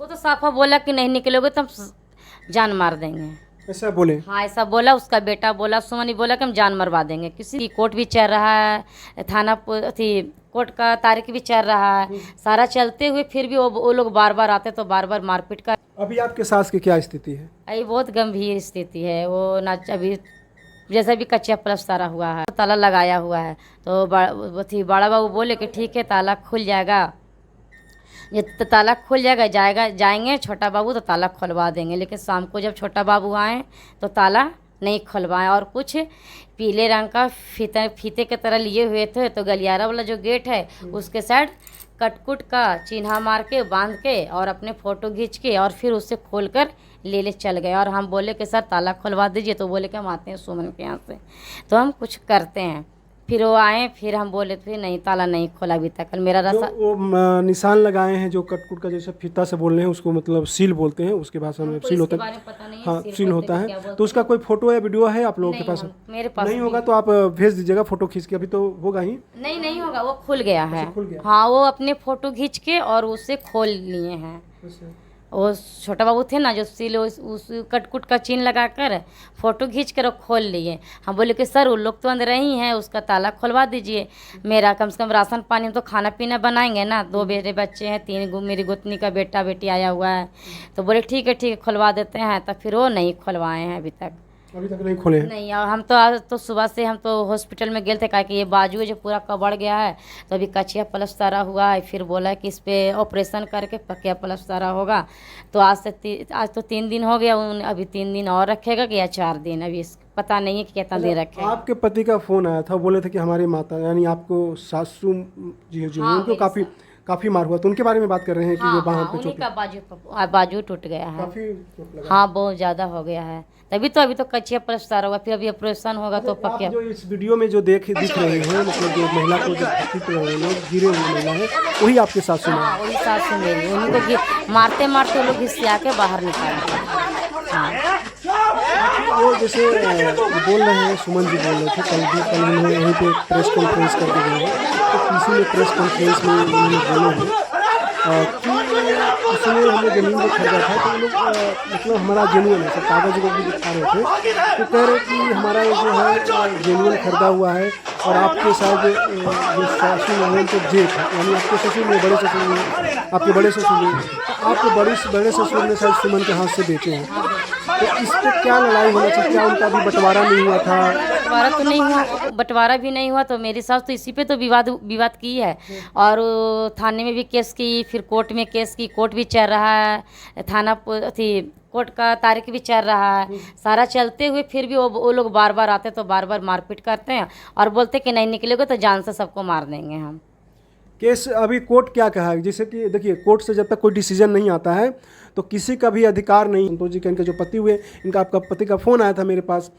वो तो साफा बोला कि नहीं निकलोगे तो हम जान मार देंगे। ऐसा बोले? हाँ ऐसा बोला, उसका बेटा बोला, सुमन ही बोला कि हम जान मरवा देंगे। किसी की कोर्ट भी चल रहा है, थाना थी कोर्ट का तारीख भी चल रहा है, सारा चलते हुए फिर भी वो लोग बार बार आते तो बार बार मारपीट कर। अभी आपके सास की क्या स्थिति है? अभी बहुत गंभीर स्थिति है। वो ना अभी जैसे भी कच्चा प्लास्टर हुआ है, ताला लगाया हुआ है, तो बड़ा बाबू बोले कि ठीक है ताला खुल जाएगा, ये ताला खुल जाएगा जाएंगे छोटा बाबू तो ताला खुलवा देंगे। लेकिन शाम को जब छोटा बाबू आए तो ताला नहीं खुलवाएं, और कुछ पीले रंग का फीते की तरह लिए हुए थे, तो गलियारा वाला जो गेट है उसके साइड कटकुट का चिन्हा मार के बांध के और अपने फ़ोटो खींच के और फिर उससे खोल कर ले चल गए। और हम बोले कि सर ताला खुलवा दीजिए, तो बोले कि हम आते हैं सुमन के यहाँ से तो हम कुछ करते हैं। फिर वो आए, फिर हम बोले फिर नहीं ताला नहीं खोला अभी तक। कल मेरा जो वो निशान लगाए हैं जो कटकुट का जैसे फीता से बोल रहे हैं उसको मतलब सील बोलते हैं, उसके भाषा में सील होता है। हाँ सील होता है। तो उसका कोई फोटो या वीडियो है आप लोगों के पास? मेरे पास नहीं होगा तो आप भेज दीजिएगा फोटो खींच के। अभी तो होगा ही नहीं होगा, वो खुल गया है। खुल गया? हाँ वो अपने फोटो खींच के और उसे खोल लिए हैं। वो छोटा बाबू थे ना जो सील उस कटकुट का चिन्ह लगाकर फ़ोटो खींच कर खोल लिए। हम बोले कि सर वो लोग तो अंदर ही हैं, उसका ताला खुलवा दीजिए। मेरा कम से कम राशन पानी तो खाना पीना बनाएंगे ना, 2 मेरे बच्चे हैं, 3 मेरी गोतनी का बेटा बेटी आया हुआ है। तो बोले ठीक है खुलवा देते हैं। तो फिर वो नहीं खुलवाए हैं अभी तक नहीं खोले हैं? नहीं। और हम तो आज तो सुबह से हम तो हॉस्पिटल में गए थे, कहा कि ये बाजू है जो पूरा कबड़ गया है, तो अभी कचिया प्लास्टर हुआ है। फिर बोला है कि इस पर ऑपरेशन करके पकिया प्लास्टर होगा। तो आज तो 3 दिन हो गया, अभी 3 दिन और रखेगा कि या 4 दिन, अभी पता नहीं है कि कितना दिन रखेगा। आपके पति का फ़ोन आया था, बोले थे कि हमारी माता यानी आपको सासू जी उनको काफ़ी मार हुआ, तो उनके बारे में बात कर रहे हैं कि वो बाहर पे चोट का बाजू टूट गया है। काफ़ी चोट लगा। हाँ बहुत ज़्यादा हो गया है, तभी तो अभी तो कच्चिया प्लास्टर होगा, फिर अभी ऑपरेशन होगा तो पक्के। जो इस वीडियो में जो दिख रहे हैं मतलब जो महिला को जो लोग गिरे हुए महिला है वही आपके सासू में? हाँ वही सासू मेरी, उनको मारते मारते लोग इससे आके बाहर निकाले। हाँ वो जैसे बोल रहे हैं सुमन जी बोल रहे थे कल उन्होंने यहीं पे प्रेस कॉन्फ्रेंस करके गए हैं, तो किसी ने प्रेस कॉन्फ्रेंस में उन्होंने बोले हैं कि उसने हमें ज़मीन जो खरीदा था तो लोग मतलब हमारा जेन्युइन है, सब कागज़ को भी दिखा रहे थे, तो कह रहे कि हमारा ये जो है जेन्युइन खरीदा हुआ है। और आपके साथ जो सासू हैं तो जेठ यानी आपके ससुर ने बड़े ससुर ने आपके बड़े ससुर ने आपके बड़े ससुर ने शायद सुमन के हाथ से बेचे हैं, तो इस पर क्या लड़ाई होना चाहिए? क्या उनका भी बंटवारा नहीं हुआ था? बंटवारा तो नहीं हुआ, बंटवारा भी नहीं हुआ, तो मेरी सास तो इसी पे तो विवाद की है। और थाने में भी केस की, फिर कोर्ट में केस की, कोर्ट भी चल रहा है, थाना थी कोर्ट का तारीख भी चल रहा है, सारा चलते हुए फिर भी वो लोग बार बार आते तो बार बार मारपीट करते हैं और बोलते कि नहीं निकलोगे तो जान से सबको मार देंगे हम। केस अभी कोर्ट क्या कहा है? जैसे कि देखिए कोर्ट से जब तक कोई डिसीजन नहीं आता है तो किसी का भी अधिकार नहीं। संतोष जी के इनके जो पति हुए, इनका आपका पति का फ़ोन आया था मेरे पास,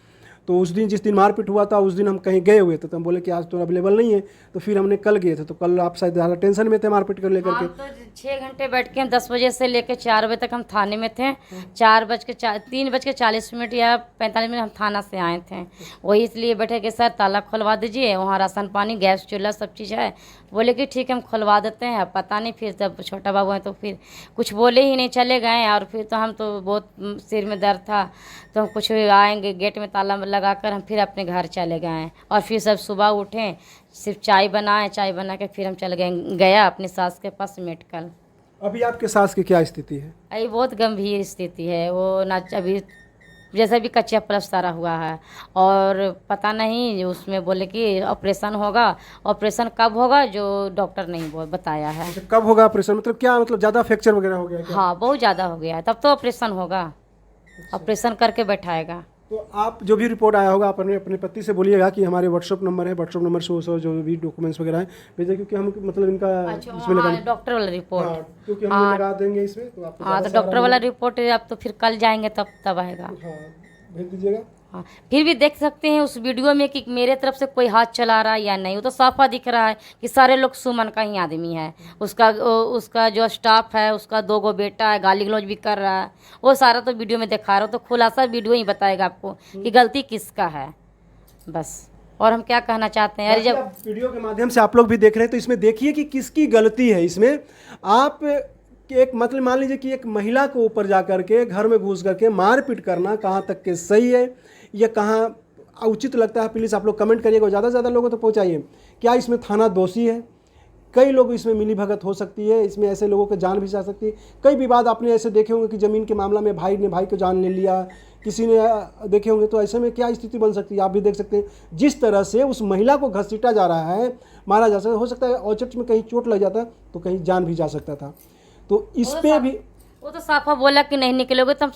तो उस दिन जिस दिन मारपीट हुआ था उस दिन हम कहीं गए हुए थे, तो हम बोले कि आज तो अवेलेबल नहीं है, तो फिर हमने कल गए थे, तो कल आप शायद ज़्यादा टेंशन में थे मारपीट कर लेकर के। तो 6 घंटे बैठ के 10 बजे से लेकर 4 बजे तक हम थाने में थे। 3:40 या 45 मिनट हम थाना से आए थे। वही इसलिए बैठे कि सर ताला खुलवा दीजिए, वहाँ राशन पानी गैस चूल्हा सब चीज़ है। बोले कि ठीक है हम खुलवा देते हैं। पता नहीं फिर जब छोटा बाबू हैं तो फिर कुछ बोले ही नहीं, चले गए। और फिर तो हम तो बहुत सिर में दर्द था, तो हम कुछ आएंगे गेट में ताला लगाकर हम फिर अपने घर चले गए। और फिर सब सुबह उठें, सिर्फ चाय बना के फिर हम चले गया अपनी सास के पास मेडिकल। अभी आपके सास की क्या स्थिति है? अभी बहुत गंभीर स्थिति है। वो ना अभी जैसे भी कच्चा प्लास्टर हुआ है, और पता नहीं उसमें बोले कि ऑपरेशन होगा। ऑपरेशन कब होगा जो डॉक्टर नहीं बताया है। कब होगा ऑपरेशन? मतलब क्या मतलब ज़्यादा फ्रैक्चर वगैरह हो गया क्या? हाँ बहुत ज़्यादा हो गया है, तब तो ऑपरेशन होगा। ऑपरेशन करके बैठाएगा। तो आप जो भी रिपोर्ट आया होगा आप अपने पति से बोलिएगा कि हमारे व्हाट्सअप नंबर है, व्हाट्सअप नंबर से वो जो भी डॉक्यूमेंट्स वगैरह है भेजें, क्योंकि हम मतलब इनका इसमें लगा डॉक्टर वाला रिपोर्ट। क्योंकि हम लगा देंगे इसमें, तो आपको हाँ तो डॉक्टर वाला रिपोर्ट अब तो फिर कल जाएंगे तब आएगा। हाँ भेज दीजिएगा। हाँ फिर भी देख सकते हैं उस वीडियो में कि मेरे तरफ से कोई हाथ चला रहा है या नहीं। वो तो साफा दिख रहा है कि सारे लोग सुमन का ही आदमी है। उसका जो स्टाफ है, उसका 2 गो बेटा है, गाली गलौज भी कर रहा है। वो सारा तो वीडियो में दिखा रहा हो, तो खुलासा वीडियो ही बताएगा आपको कि गलती किसका है बस। और हम क्या कहना चाहते हैं, अरे जब वीडियो के माध्यम से आप लोग भी देख रहे हैं तो इसमें देखिए कि किसकी गलती है। इसमें आप कि एक मतलब मान लीजिए कि एक महिला को ऊपर जा करके घर में घुस करके मारपीट करना कहाँ तक के सही है या कहाँ उचित लगता है, प्लीज़ आप लोग कमेंट करिएगा, ज़्यादा से ज़्यादा लोगों तक पहुँचाइए। क्या इसमें थाना दोषी है? कई लोग इसमें मिली भगत हो सकती है, इसमें ऐसे लोगों को जान भी जा सकती है। कई विवाद आपने ऐसे देखे होंगे कि ज़मीन के मामला में भाई ने भाई को जान ले लिया, किसी ने देखे होंगे। तो ऐसे में क्या स्थिति बन सकती है आप भी देख सकते हैं। जिस तरह से उस महिला को घसीटा जा रहा है, मारा जा सकता है, हो सकता है औचक में कहीं चोट लग जाता तो कहीं जान भी जा सकता था। तो इस पे भी वो तो साफा बोला कि नहीं निकलोगे तो हम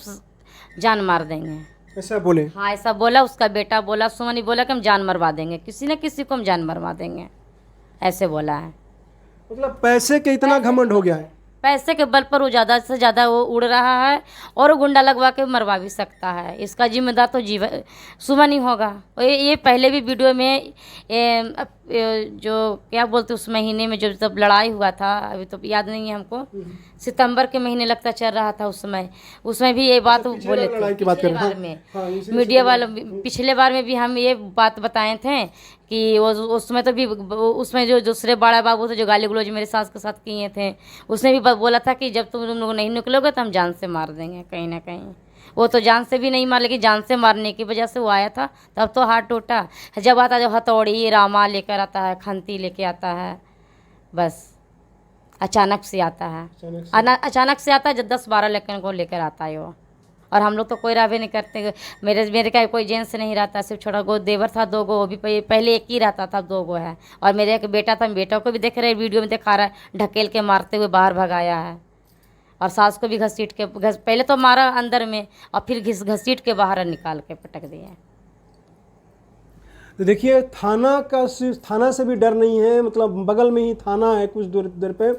जान मार देंगे, ऐसा बोले। हाँ ऐसा बोला, उसका बेटा बोला, सुमन बोला कि हम जान मरवा देंगे, किसी न किसी को हम जान मरवा देंगे, ऐसे बोला है। मतलब पैसे के इतना घमंड हो गया है, पैसे के बल पर वो ज़्यादा से ज़्यादा वो उड़ रहा है और वो गुंडा लगवा के मरवा भी सकता है। इसका जिम्मेदार तो जीवन सुमन ही होगा। और ये पहले भी वीडियो में जो क्या बोलते उस महीने में जो जब लड़ाई हुआ था, अभी तो याद नहीं है हमको, सितंबर के महीने लगता चल रहा था उसमें भी ये बात बोले थे। पिछले बार में मीडिया वालों, पिछले बार में भी हम ये बात बताए थे कि वो उसमें तो भी उसमें जो दूसरे बड़ा बाबू थे जो गाली गलौज मेरे सास के साथ किए थे, उसने भी बोला था कि जब तुम लोग नहीं निकलोगे तो हम जान से मार देंगे कहीं ना कहीं। वो तो जान से भी नहीं मार, लेकिन जान से मारने की वजह से वो आया था, तब तो हाथ टूटा। जब आता जब हथौड़ी रामा लेकर आता है, खंती लेके आता है, बस अचानक से आता है, अचानक से आता है। जब 10-12 लड़कियों को लेकर आता है वो। और हम लोग तो कोई राबे नहीं करते। मेरे का कोई जेंट्स नहीं रहता, सिर्फ छोटा गो देवर था, 2 गो, वो भी पहले एक ही रहता था, 2 गो है। और मेरे एक बेटा था, बेटा को भी देख रहे वीडियो में दिखा रहा है, ढकेल के मारते हुए बाहर भगाया है। और सास को भी घसीट के पहले तो मारा अंदर में और फिर घसीट के बाहर निकाल के पटक दिया। तो देखिए थाना से भी डर नहीं है, मतलब बगल में ही थाना है कुछ दूर पे।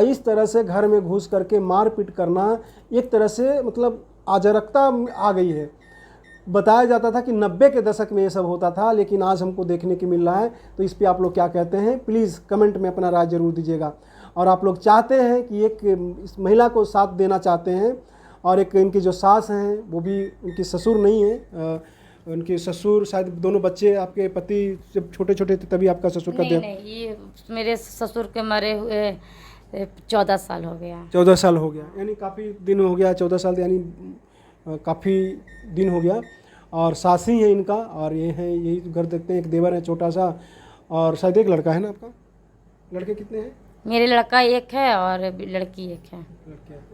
इस तरह से घर में घुस करके मारपीट करना एक तरह से मतलब अराजकता आ गई है। बताया जाता था कि 90 के दशक में ये सब होता था, लेकिन आज हमको देखने को मिल रहा है। तो इस पे आप लोग क्या कहते हैं, प्लीज़ कमेंट में अपना राय जरूर दीजिएगा। और आप लोग चाहते हैं कि एक इस महिला को साथ देना चाहते हैं, और एक इनकी जो सास हैं वो भी, उनकी ससुर नहीं है, उनके ससुर शायद दोनों बच्चे आपके पति जब छोटे छोटे थे तभी आपका ससुर का नहीं, ये मेरे ससुर के मरे हुए 14 साल हो गया। 14 साल हो गया, यानी काफ़ी दिन हो गया। 14 साल यानी काफ़ी दिन हो गया। और सास ही है इनका, और ये है, यही घर देखते हैं, एक देवर है छोटा सा, और शायद एक लड़का है ना आपका। लड़के कितने हैं? मेरे लड़का एक है और लड़की एक है।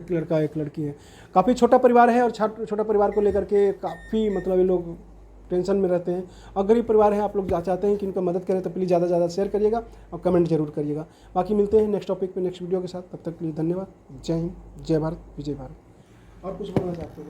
एक लड़का एक लड़की है। काफ़ी छोटा परिवार है, और छोटा परिवार को लेकर के काफ़ी मतलब ये लोग टेंशन में रहते हैं। और गरीब परिवार है, आप लोग चाहते हैं कि इनका मदद करें तो प्लीज़ ज़्यादा से ज़्यादा शेयर करिएगा और कमेंट जरूर करिएगा। बाकी मिलते हैं नेक्स्ट टॉपिक पे, नेक्स्ट वीडियो के साथ। तब तक के लिए धन्यवाद। जय हिंद, जय भारत, विजय भारत। और कुछ बोलना चाहते हैं?